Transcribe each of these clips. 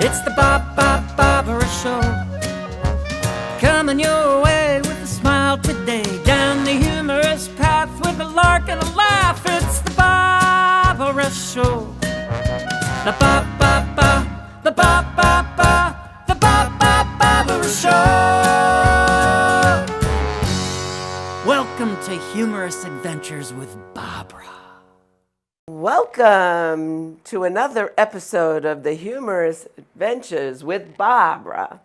It's the Barbara Show, coming your way with a smile today. Down the humorous path with a lark and a laugh. It's the Barbara Show. The Barbara Show. Welcome to Humorous Adventures with Barbara. Welcome to another episode of the Humorous Adventures with Barbara.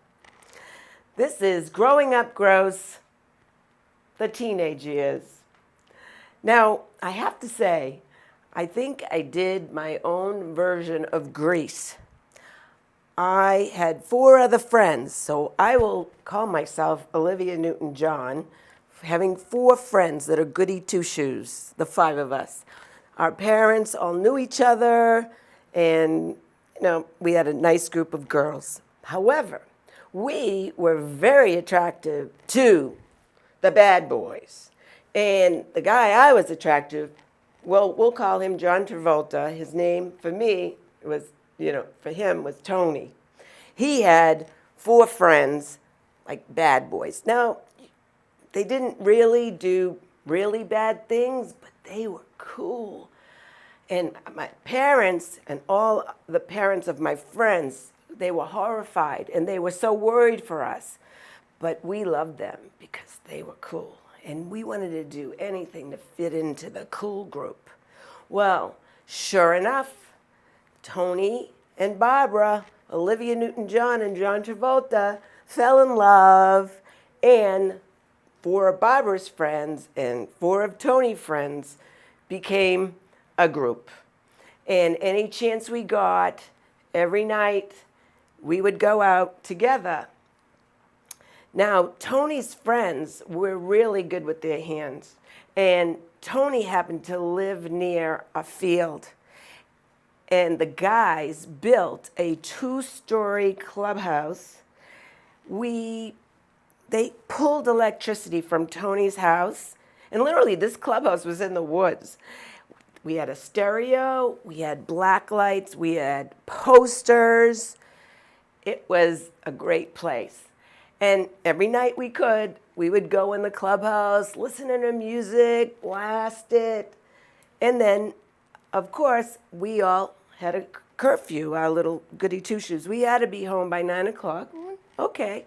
This is Growing Up Gross, the teenage years. Now, I have to say, I think I did my own version of Grease. I had 4 other friends, so I will call myself Olivia NewtonJohn, having 4 friends that are goody two-shoes, the 5 of us. Our parents all knew each other, and we had a nice group of girls. However, we were very attractive to the bad boys. And the guy I was attractive, well, we'll call him John Travolta. His name for me was, for him was Tony. He had 4 friends, like bad boys. Now, they didn't really do really bad things, but they were cool. And my parents and all the parents of my friends, they were horrified and they were so worried for us. But we loved them because they were cool. And we wanted to do anything to fit into the cool group. Well, sure enough, Tony and Barbara, Olivia Newton-John and John Travolta fell in love, and 4 of Barbara's friends and 4 of Tony's friends became a group. And any chance we got, every night, we would go out together. Now, Tony's friends were really good with their hands, and Tony happened to live near a field. And the guys built a 2-story clubhouse. They pulled electricity from Tony's house, and literally this clubhouse was in the woods. We had a stereo, we had black lights, we had posters. It was a great place. And every night we would go in the clubhouse, listening to music, blast it. And then, of course, we all had a curfew, our little goody two-shoes. We had to be home by 9 o'clock. Okay.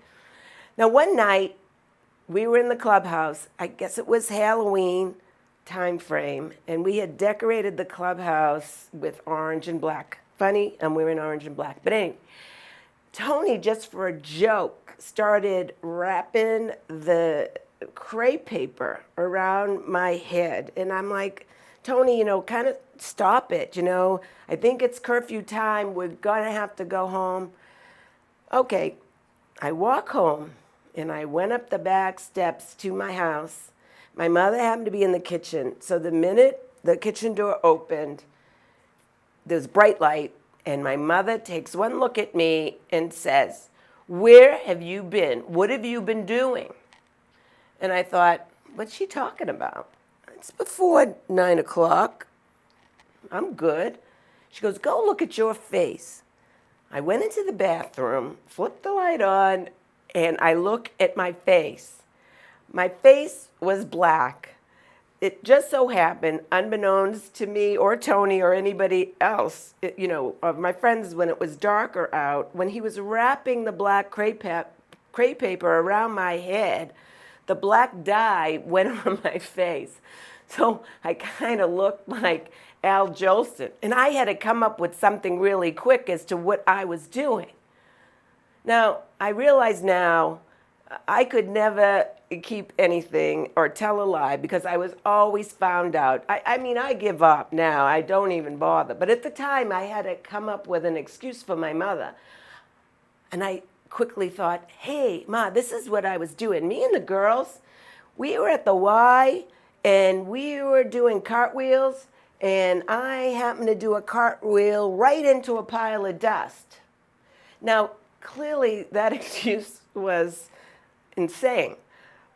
Now, one night, we were in the clubhouse. I guess it was Halloween time frame, and we had decorated the clubhouse with orange and black. Funny, I'm wearing orange and black. But anyway, Tony, just for a joke, started wrapping the crepe paper around my head. And I'm like, Tony, kind of stop it, I think it's curfew time. We're going to have to go home. Okay, I walk home, and I went up the back steps to my house. My mother happened to be in the kitchen. So the minute the kitchen door opened, there's bright light, and my mother takes one look at me and says, "Where have you been? What have you been doing?" And I thought, what's she talking about? It's before 9 o'clock. I'm good. She goes, "Go look at your face." I went into the bathroom, flipped the light on, and I look at my face. My face was black. It just so happened, unbeknownst to me or Tony or anybody else, of my friends, when it was darker out, when he was wrapping the black crepe paper around my head, the black dye went on my face. So I kind of looked like Al Jolson. And I had to come up with something really quick as to what I was doing. Now, I realize now I could never keep anything or tell a lie because I was always found out. I give up now. I don't even bother. But at the time, I had to come up with an excuse for my mother. And I quickly thought, hey, Ma, this is what I was doing. Me and the girls, we were at the Y, and we were doing cartwheels, and I happened to do a cartwheel right into a pile of dust. Now, clearly, that excuse was insane.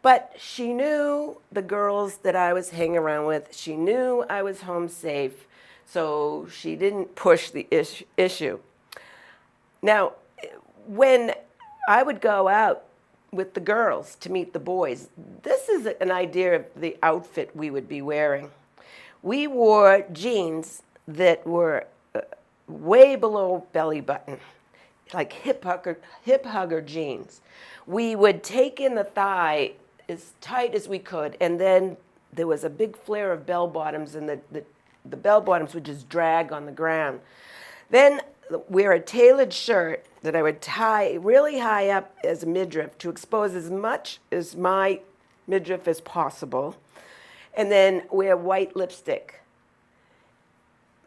But she knew the girls that I was hanging around with. She knew I was home safe, so she didn't push the issue. Now, when I would go out with the girls to meet the boys, this is an idea of the outfit we would be wearing. We wore jeans that were way below belly button, like hip hugger jeans. We would take in the thigh as tight as we could, and then there was a big flare of bell bottoms, and the bell bottoms would just drag on the ground. Then wear a tailored shirt that I would tie really high up as a midriff to expose as much as my midriff as possible, and then wear white lipstick.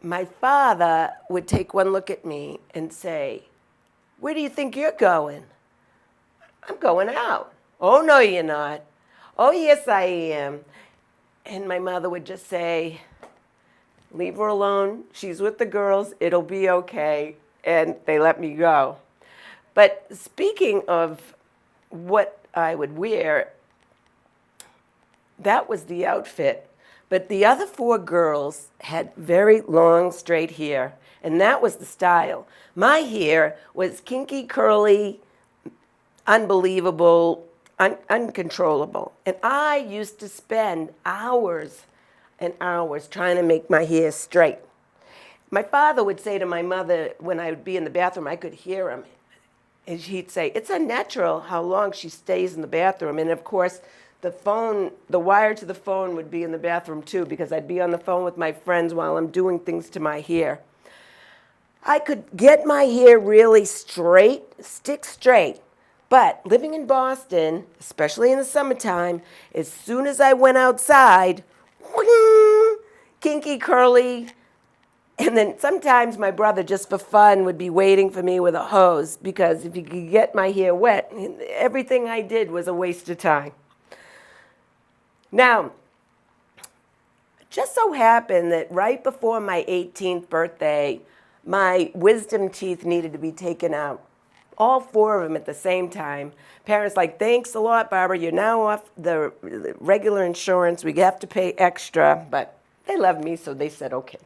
My father would take one look at me and say, "Where do you think you're going?" "I'm going out." "Oh, no, you're not." "Oh, yes, I am." And my mother would just say, "Leave her alone. She's with the girls. It'll be okay." And they let me go. But speaking of what I would wear, that was the outfit. But the other four girls had very long, straight hair, and that was the style. My hair was kinky, curly, unbelievable, uncontrollable. And I used to spend hours and hours trying to make my hair straight. My father would say to my mother, when I would be in the bathroom, I could hear him, and he'd say, "It's unnatural how long she stays in the bathroom." And of course, the wire to the phone would be in the bathroom too, because I'd be on the phone with my friends while I'm doing things to my hair. I could get my hair really straight, stick straight. But living in Boston, especially in the summertime, as soon as I went outside, kinky, curly. And then sometimes my brother, just for fun, would be waiting for me with a hose, because if he could get my hair wet, everything I did was a waste of time. Now, it just so happened that right before my 18th birthday, my wisdom teeth needed to be taken out. All four of them at the same time. Parents like, "Thanks a lot, Barbara. You're now off the regular insurance. We have to pay extra." But they loved me, so they said, okay.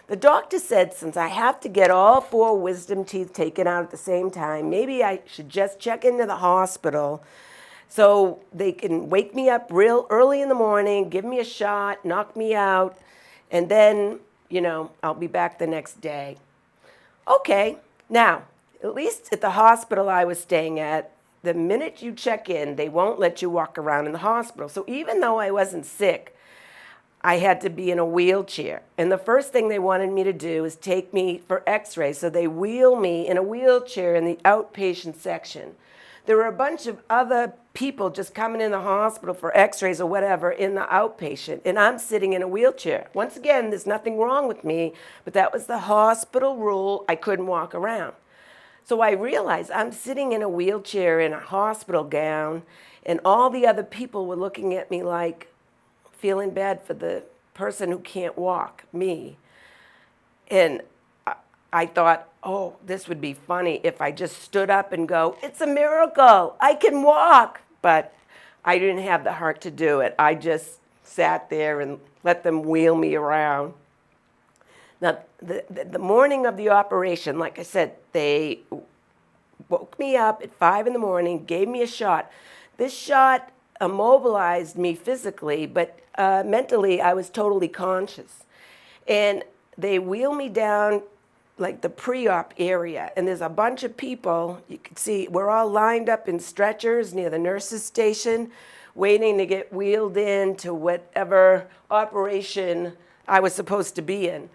The doctor said, since I have to get all four wisdom teeth taken out at the same time, maybe I should just check into the hospital so they can wake me up real early in the morning, give me a shot, knock me out, and then, I'll be back the next day. Okay, now, at least at the hospital I was staying at, the minute you check in, they won't let you walk around in the hospital. So even though I wasn't sick, I had to be in a wheelchair. And the first thing they wanted me to do is take me for x-rays. So they wheel me in a wheelchair in the outpatient section. There were a bunch of other people just coming in the hospital for x-rays or whatever in the outpatient, and I'm sitting in a wheelchair. Once again, there's nothing wrong with me, but that was the hospital rule. I couldn't walk around. So I realized I'm sitting in a wheelchair in a hospital gown, and all the other people were looking at me like, feeling bad for the person who can't walk, me. And I thought, oh, this would be funny if I just stood up and go, "It's a miracle, I can walk." But I didn't have the heart to do it. I just sat there and let them wheel me around. Now, the morning of the operation, like I said, they woke me up at 5 in the morning, gave me a shot. This shot immobilized me physically, but mentally I was totally conscious. And they wheel me down like the pre-op area, and there's a bunch of people. You can see we're all lined up in stretchers near the nurses' station, waiting to get wheeled in to whatever operation I was supposed to be in.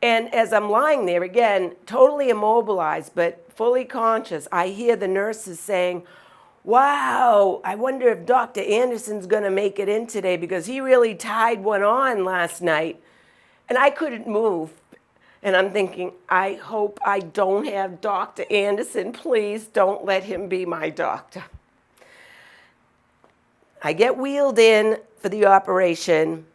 And as I'm lying there, again, totally immobilized, but fully conscious, I hear the nurses saying, "Wow, I wonder if Dr. Anderson's going to make it in today, because he really tied one on last night." And I couldn't move. And I'm thinking, I hope I don't have Dr. Anderson. Please don't let him be my doctor. I get wheeled in for the operation,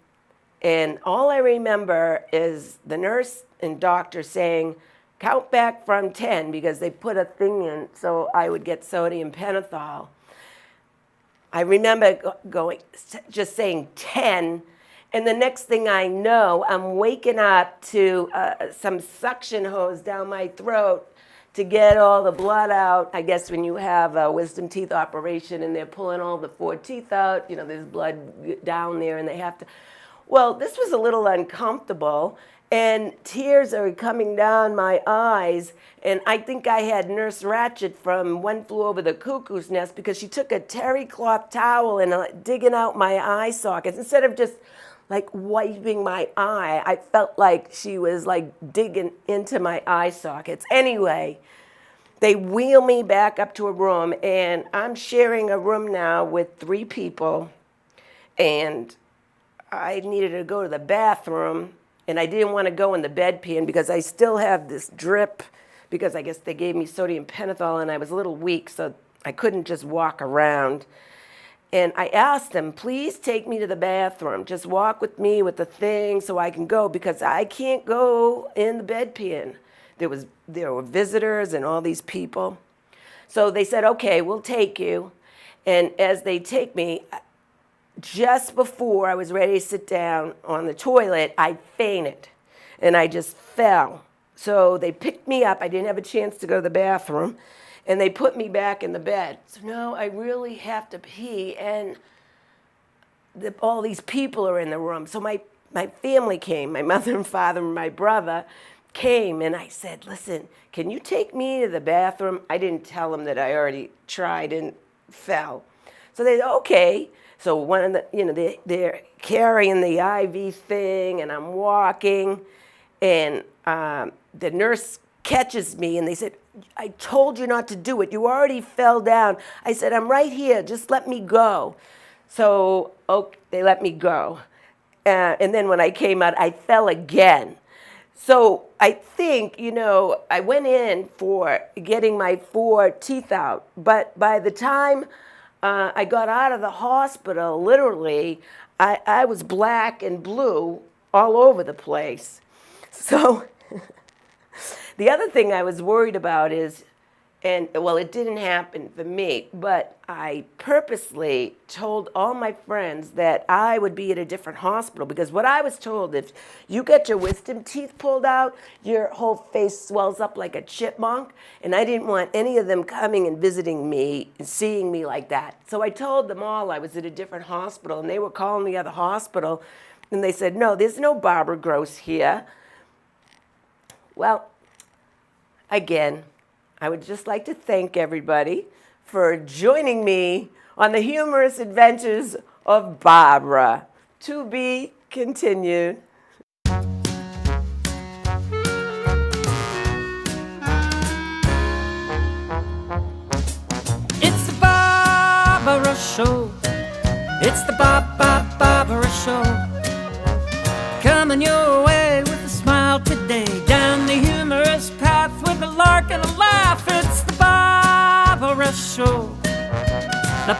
and all I remember is the nurse and doctor saying, "Count back from 10, because they put a thing in so I would get sodium pentothal. I remember just saying 10, and the next thing I know, I'm waking up to some suction hose down my throat to get all the blood out. I guess when you have a wisdom teeth operation and they're pulling all the 4 teeth out, you know, there's blood down there and they have to. Well, this was a little uncomfortable and tears are coming down my eyes. And I think I had Nurse Ratched from One Flew Over the Cuckoo's Nest because she took a terry cloth towel and digging out my eye sockets. Instead of just like wiping my eye, I felt like she was like digging into my eye sockets. Anyway, they wheel me back up to a room and I'm sharing a room now with 3 people and I needed to go to the bathroom and I didn't want to go in the bedpan because I still have this drip because I guess they gave me sodium pentothal and I was a little weak so I couldn't just walk around. And I asked them, please take me to the bathroom. Just walk with me with the thing so I can go because I can't go in the bedpan. There were visitors and all these people. So they said, okay, we'll take you. And as they take me, just before I was ready to sit down on the toilet, I fainted and I just fell. So they picked me up. I didn't have a chance to go to the bathroom. And they put me back in the bed. So no, I really have to pee. And all these people are in the room. So my family came, my mother and father and my brother came. And I said, listen, can you take me to the bathroom? I didn't tell them that I already tried and fell. So they said, okay. So one of the, they're carrying the IV thing and I'm walking. And the nurse catches me and they said, I told you not to do it. You already fell down. I said, I'm right here. Just let me go. So they let me go. And then when I came out, I fell again. So I think, I went in for getting my 4 teeth out. But by the time I got out of the hospital, literally, I was black and blue all over the place. So the other thing I was worried about is, it didn't happen for me, but I purposely told all my friends that I would be at a different hospital because what I was told, if you get your wisdom teeth pulled out, your whole face swells up like a chipmunk, and I didn't want any of them coming and visiting me and seeing me like that. So I told them all I was at a different hospital, and they were calling the other hospital, and they said, no, there's no Barbara Gross here. Well, again, I would just like to thank everybody for joining me on the humorous adventures of Barbara. To be continued. It's the Barbara Show. It's the Barbara Show. Coming your way with a smile today. Down the humorous path with a lark and a laugh. It's the Barbara Show. The